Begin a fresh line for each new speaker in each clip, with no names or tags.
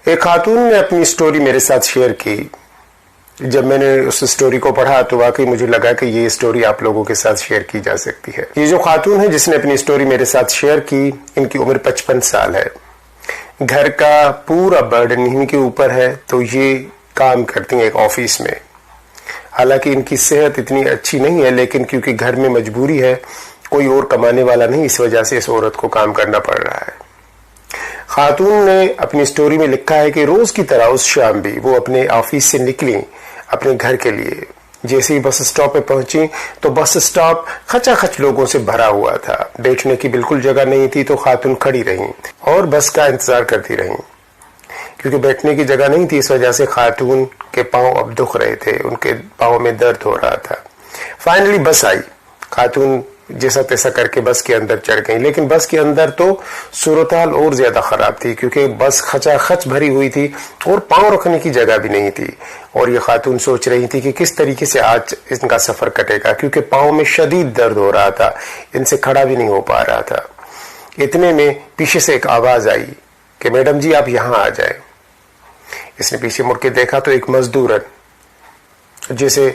ایک خاتون نے اپنی سٹوری میرے ساتھ شیئر کی. جب میں نے اس سٹوری کو پڑھا تو واقعی مجھے لگا کہ یہ سٹوری آپ لوگوں کے ساتھ شیئر کی جا سکتی ہے. یہ جو خاتون ہے جس نے اپنی سٹوری میرے ساتھ شیئر کی، ان کی عمر 55 سال ہے. گھر کا پورا برڈن انہی کے اوپر ہے، تو یہ کام کرتی ہیں ایک آفس میں. حالانکہ ان کی صحت اتنی اچھی نہیں ہے، لیکن کیونکہ گھر میں مجبوری ہے، کوئی اور کمانے والا نہیں، اس وجہ سے اس عورت کو کام کرنا پڑ رہا ہے. خاتون نے اپنی سٹوری میں لکھا ہے کہ روز کی طرح اس شام بھی وہ اپنے آفس سے نکلی اپنے گھر کے لیے. جیسے ہی بس اسٹاپ پہ پہنچی تو بس اسٹاپ کھچا کھچ لوگوں سے بھرا ہوا تھا. بیٹھنے کی بالکل جگہ نہیں تھی، تو خاتون کھڑی رہیں اور بس کا انتظار کرتی رہیں. کیونکہ بیٹھنے کی جگہ نہیں تھی، اس وجہ سے خاتون کے پاؤں اب دکھ رہے تھے، ان کے پاؤں میں درد ہو رہا تھا. فائنلی بس آئی. خاتون جیسا تیسا کر کے بس کے اندر چڑھ گئی، لیکن بس کے اندر تو صورتحال اور زیادہ خراب تھی، کیونکہ بس کھچا کھچ بھری ہوئی تھی اور پاؤں رکھنے کی جگہ بھی نہیں تھی. اور یہ خاتون سوچ رہی تھی کہ کس طریقے سے آج ان کا سفر کٹے گا، کیونکہ پاؤں میں شدید درد ہو رہا تھا، ان سے کھڑا بھی نہیں ہو پا رہا تھا. اتنے میں پیچھے سے ایک آواز آئی کہ میڈم جی آپ یہاں آ جائیں. اس نے پیچھے مڑ کے دیکھا تو ایک مزدورن جیسے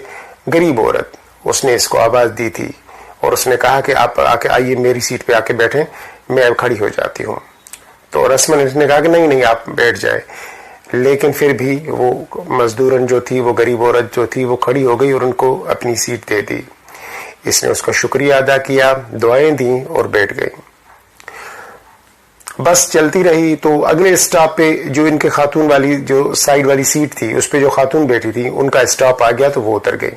غریب عورت، اس نے اس کو آواز دی تھی اور اس نے کہا کہ آپ آ کے آئیے میری سیٹ پہ آ کے بیٹھیں، میں اب کھڑی ہو جاتی ہوں. تو رسمن اس نے کہا کہ نہیں آپ بیٹھ جائیں. لیکن پھر بھی وہ مزدورن جو تھی، وہ غریب عورت جو تھی، وہ کھڑی ہو گئی اور ان کو اپنی سیٹ دے دی. اس نے اس کا شکریہ ادا کیا، دعائیں دیں اور بیٹھ گئی. بس چلتی رہی تو اگلے اسٹاپ پہ جو ان کے خاتون والی جو سائیڈ والی سیٹ تھی، اس پہ جو خاتون بیٹھی تھی، ان کا اسٹاپ آ گیا تو وہ اتر گئی.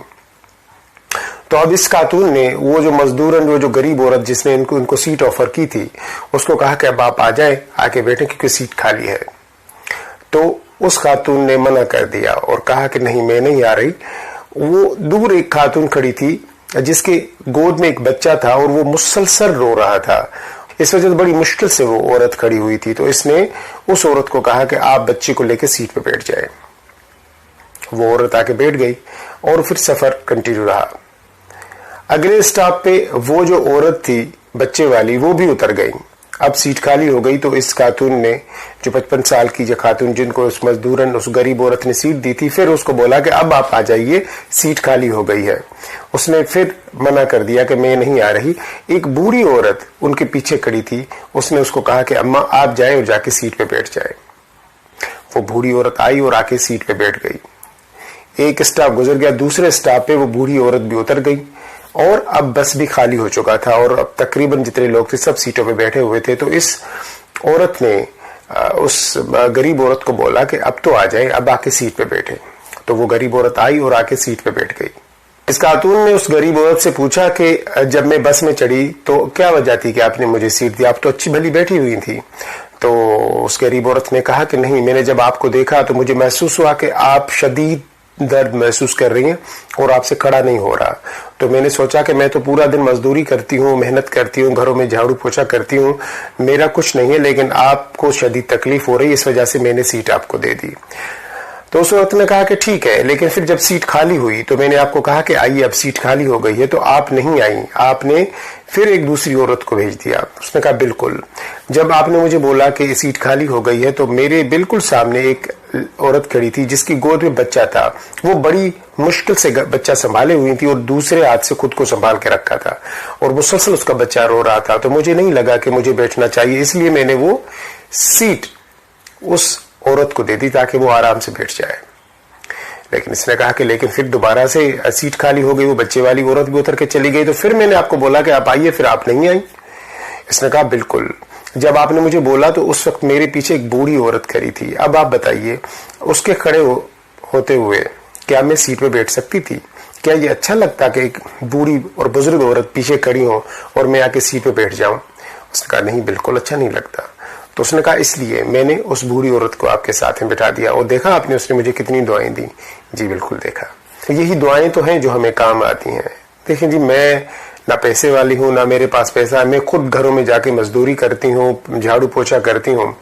تو اب اس خاتون نے وہ جو مزدورن جو غریب عورت جس نے ان کو سیٹ آفر کی تھی، اس کو کہا کہ اب آپ آ جائیں، آ کے بیٹھیں کیونکہ سیٹ خالی ہے. تو اس خاتون نے منع کر دیا اور کہا کہ نہیں میں نہیں آ رہی. وہ دور ایک خاتون کھڑی تھی جس کے گود میں ایک بچہ تھا اور وہ مسلسل رو رہا تھا. اس وجہ سے بڑی مشکل سے وہ عورت کھڑی ہوئی تھی. تو اس نے اس عورت کو کہا کہ آپ بچے کو لے کے سیٹ پہ بیٹھ جائیں. وہ عورت آ کے بیٹھ گئی اور پھر سفر کنٹینیو رہا. اگلے اسٹاپ پہ وہ جو عورت تھی بچے والی، وہ بھی اتر گئی. اب سیٹ خالی ہو گئی. تو اس خاتون نے جو 55 سال کی جو خاتون جن کو اس مزدورن اس غریب عورت نے سیٹ دی تھی، پھر اس کو بولا کہ اب آپ آ جائیے، سیٹ خالی ہو گئی ہے. اس نے پھر منع کر دیا کہ میں نہیں آ رہی. ایک بوڑھی عورت ان کے پیچھے کھڑی تھی، اس نے اس کو کہا کہ اماں آپ جائیں اور جا کے سیٹ پہ بیٹھ جائیں. وہ بوڑھی عورت آئی اور آ کے سیٹ پہ بیٹھ گئی. ایک اسٹاپ گزر گیا، دوسرے اسٹاپ پہ وہ بوڑھی عورت بھی اتر گئی اور اب بس بھی خالی ہو چکا تھا اور اب تقریباً جتنے لوگ تھے سب سیٹوں پہ بیٹھے ہوئے تھے. تو اس عورت نے اس غریب عورت کو بولا کہ اب تو آ جائیں، اب آ کے سیٹ پہ بیٹھے. تو وہ غریب عورت آئی اور آ کے سیٹ پہ بیٹھ گئی. اس خاتون نے اس غریب عورت سے پوچھا کہ جب میں بس میں چڑھی تو کیا وجہ تھی کہ آپ نے مجھے سیٹ دی، آپ تو اچھی بھلی بیٹھی ہوئی تھی. تو اس غریب عورت نے کہا کہ نہیں، میں نے جب آپ کو دیکھا تو مجھے محسوس ہوا کہ آپ شدید درد محسوس کر رہی ہیں اور آپ سے کھڑا نہیں ہو رہا. تو میں نے سوچا کہ میں تو پورا دن مزدوری کرتی ہوں، محنت کرتی ہوں، گھروں میں جھاڑو پوچھا کرتی ہوں، میرا کچھ نہیں ہے، لیکن آپ کو شدید تکلیف ہو رہی ہے، اس وجہ سے میں نے سیٹ آپ کو دے دی. تو اس عورت نے کہا کہ ٹھیک ہے. لیکن پھر جب سیٹ خالی ہوئی تو میں نے آپ کو کہا کہ آئیے، اب سیٹ خالی ہو گئی ہے. تو آپ نہیں آئیں، آپ نے پھر ایک دوسری عورت کو بھیج دیا. اس نے کہا بالکل. جب آپ نے مجھے بولا کہ سیٹ خالی ہو گئی ہے تو میرے بالکل سامنے ایک عورت کھڑی تھی جس کی گود میں بچہ تھا. وہ بڑی مشکل سے بچہ سنبھالے ہوئی تھی اور دوسرے ہاتھ سے خود کو سنبھال کے رکھا تھا اور مسلسل اس کا بچہ رو رہا تھا. تو مجھے نہیں لگا کہ مجھے بیٹھنا چاہیے، اس لیے میں نے وہ سیٹ اس عورت کو دے دی تاکہ وہ آرام سے بیٹھ جائے. لیکن اس نے کہا کہ لیکن پھر دوبارہ سے سیٹ خالی ہو گئی، وہ بچے والی عورت بھی اتر کے چلی گئی. تو پھر میں نے آپ کو بولا کہ آپ آئیے، پھر آپ نہیں آئی. اس نے کہا بالکل. جب آپ نے مجھے بولا تو اس وقت میرے پیچھے ایک بوڑھی عورت کھڑی تھی. اب آپ بتائیے اس کے کھڑے ہوتے ہوئے کیا میں سیٹ پہ بیٹھ سکتی تھی؟ کیا یہ اچھا لگتا کہ ایک بوڑھی اور بزرگ عورت پیچھے کھڑی ہو اور میں آ کے سیٹ پہ بیٹھ جاؤں؟ اس نے کہا نہیں، بالکل اچھا نہیں لگتا. تو اس نے کہا اس لیے میں نے اس بوڑھی عورت کو آپ کے ساتھ میں بٹھا دیا. اور دیکھا آپ نے اس نے مجھے کتنی دعائیں دی. جی بالکل دیکھا. یہی دعائیں تو ہیں جو ہمیں کام آتی ہیں. دیکھیں جی، میں نہ پیسے والی ہوں، نہ میرے پاس پیسہ ہے. میں خود گھروں میں جا کے مزدوری کرتی ہوں، جھاڑو پوچھا کرتی ہوں.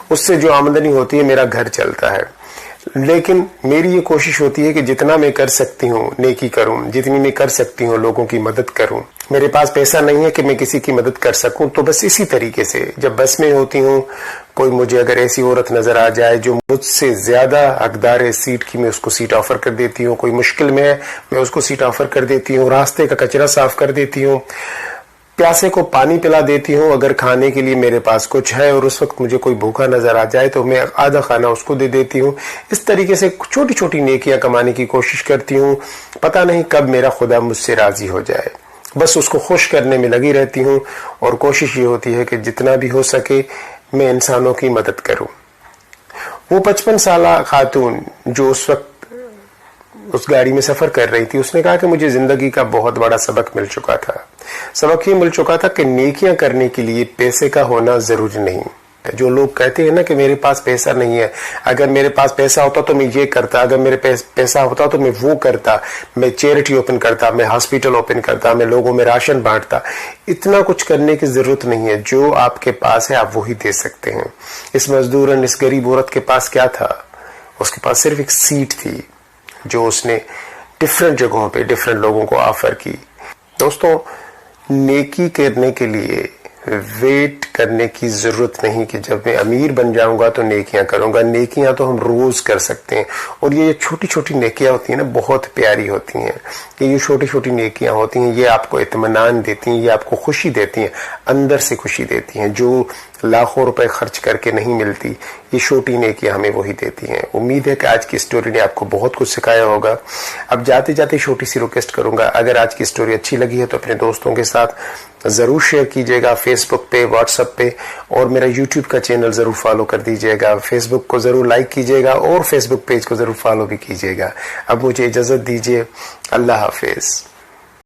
اس سے جو آمدنی ہوتی ہے میرا گھر چلتا ہے. لیکن میری یہ کوشش ہوتی ہے کہ جتنا میں کر سکتی ہوں نیکی کروں، جتنی میں کر سکتی ہوں لوگوں کی مدد کروں. میرے پاس پیسہ نہیں ہے کہ میں کسی کی مدد کر سکوں. تو بس اسی طریقے سے جب بس میں ہوتی ہوں کوئی مجھے اگر ایسی عورت نظر آ جائے جو مجھ سے زیادہ حقدار ہے سیٹ کی، میں اس کو سیٹ آفر کر دیتی ہوں. کوئی مشکل میں ہے میں اس کو سیٹ آفر کر دیتی ہوں. راستے کا کچرا صاف کر دیتی ہوں. پیاسے کو پانی پلا دیتی ہوں. اگر کھانے کے لیے میرے پاس کچھ ہے اور اس وقت مجھے کوئی بھوکا نظر آ جائے تو میں آدھا کھانا اس کو دے دیتی ہوں. اس طریقے سے چھوٹی چھوٹی نیکیاں کمانے کی کوشش کرتی ہوں. پتہ نہیں کب میرا خدا مجھ سے راضی ہو جائے، بس اس کو خوش کرنے میں لگی رہتی ہوں. اور کوشش یہ ہوتی ہے کہ جتنا بھی ہو سکے میں انسانوں کی مدد کروں. وہ 55 سالہ خاتون جو اس وقت اس گاڑی میں سفر کر رہی تھی، اس نے کہا کہ مجھے زندگی کا بہت بڑا سبق مل چکا تھا. سبق یہ مل چکا تھا کہ نیکیاں کرنے کے لیے پیسے کا ہونا ضروری نہیں. جو لوگ کہتے ہیں نا کہ میرے پاس پیسہ نہیں ہے، اگر میرے پاس پیسہ ہوتا تو میں یہ کرتا، اگر میرے پیسہ ہوتا تو میں وہ کرتا، میں چیریٹی اوپن کرتا، میں ہاسپٹل اوپن کرتا، میں لوگوں میں راشن بانٹتا. اتنا کچھ کرنے کی ضرورت نہیں ہے. جو آپ کے پاس ہے آپ وہی دے سکتے ہیں. اس مزدورن، اس غریب عورت کے پاس کیا تھا؟ اس کے پاس صرف ایک سیٹ تھی جو اس نے ڈفرینٹ جگہوں پہ ڈفرینٹ لوگوں کو آفر کی. دوستوں، نیکی کرنے کے لیے ویٹ کرنے کی ضرورت نہیں کہ جب میں امیر بن جاؤں گا تو نیکیاں کروں گا. نیکیاں تو ہم روز کر سکتے ہیں. اور یہ چھوٹی چھوٹی نیکیاں ہوتی ہیں نا، بہت پیاری ہوتی ہیں. یہ چھوٹی چھوٹی نیکیاں ہوتی ہیں، یہ آپ کو اطمینان دیتی ہیں، یہ آپ کو خوشی دیتی ہیں، اندر سے خوشی دیتی ہیں، جو لاکھوں روپے خرچ کر کے نہیں ملتی. یہ چھوٹی نیکیاں ہمیں وہی دیتی ہیں. امید ہے کہ آج کی اسٹوری نے آپ کو بہت کچھ سکھایا ہوگا. اب جاتے جاتے چھوٹی سی ریکویسٹ کروں گا، اگر آج کی اسٹوری اچھی لگی ہے تو اپنے دوستوں کے ساتھ ضرور شیئر کیجیے گا، فیس بک پہ، واٹس ایپ پہ، اور میرا یوٹیوب کا چینل ضرور فالو کر دیجیے گا. فیس بک کو ضرور لائک کیجیے گا اور فیس بک پیج کو ضرور فالو بھی کیجیے گا. اب مجھے اجازت دیجیے. اللہ حافظ.